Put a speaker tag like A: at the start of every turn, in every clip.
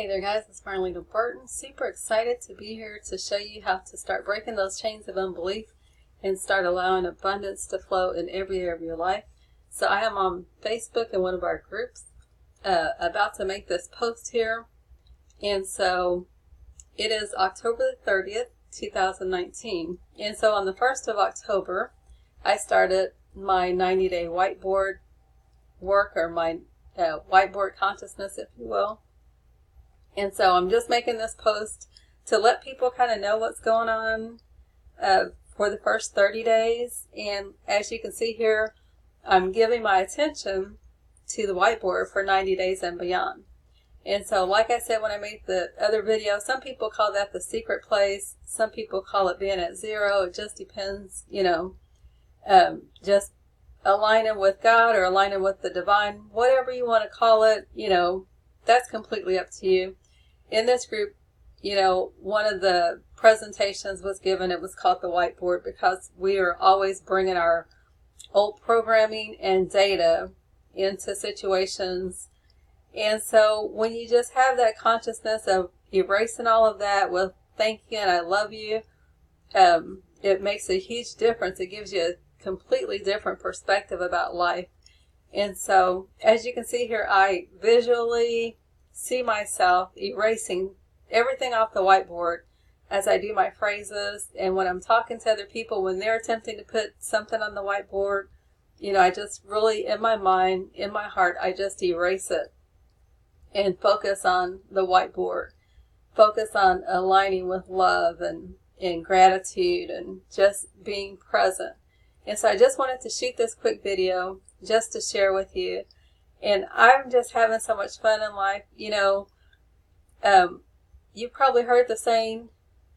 A: Hey there guys, it's Marlena Burton. Super excited to be here to show you how to start breaking those chains of unbelief and start allowing abundance to flow in every area of your life. So I am on Facebook in one of our groups about to make this post here. And so it is October the 30th, 2019. And so on the 1st of October, I started my 90-day whiteboard work, or my whiteboard consciousness, if you will. And so I'm just making this post to let people kind of know what's going on for the first 30 days. And as you can see here, I'm giving my attention to the whiteboard for 90 days and beyond. And so like I said when I made the other video, some people call that the secret place. Some people call it being at zero. It just depends, just aligning with God or aligning with the divine, whatever you want to call it, that's completely up to you. In this group, one of the presentations was given, it was called the whiteboard, because we are always bringing our old programming and data into situations. And so when you just have that consciousness of erasing all of that with thank you and I love you, it makes a huge difference. It gives you a completely different perspective about life. And so as you can see here, I visually see myself erasing everything off the whiteboard as I do my phrases, and when I'm talking to other people, when they're attempting to put something on the whiteboard, I just really, in my mind, in my heart, I just erase it and focus on the whiteboard. Focus on aligning with love and gratitude and just being present. And so I just wanted to shoot this quick video just to share with you. And I'm just having so much fun in life. You've probably heard the saying,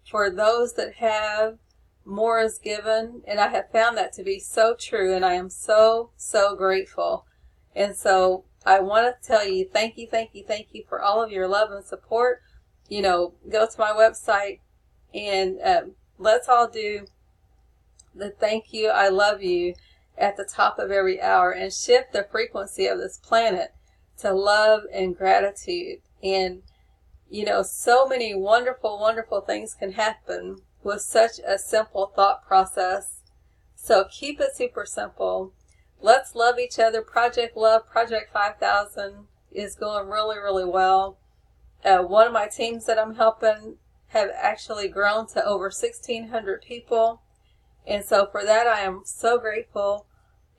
A: for those that have, more is given. And I have found that to be so true. And I am so, so grateful. And so I want to tell you, thank you, thank you, thank you for all of your love and support. Go to my website and let's all do the thank you, I love you at the top of every hour, and shift the frequency of this planet to love and gratitude. And so many wonderful, wonderful things can happen with such a simple thought process. So keep it super simple. Let's love each other. Project Love, Project 5000 is going really, really well. One of my teams that I'm helping have actually grown to over 1,600 people. And so for that, I am so grateful.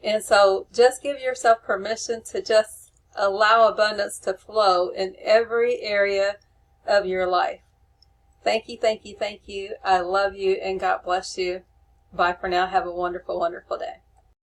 A: And so just give yourself permission to just allow abundance to flow in every area of your life. Thank you, thank you, thank you. I love you, and God bless you. Bye for now. Have a wonderful, wonderful day.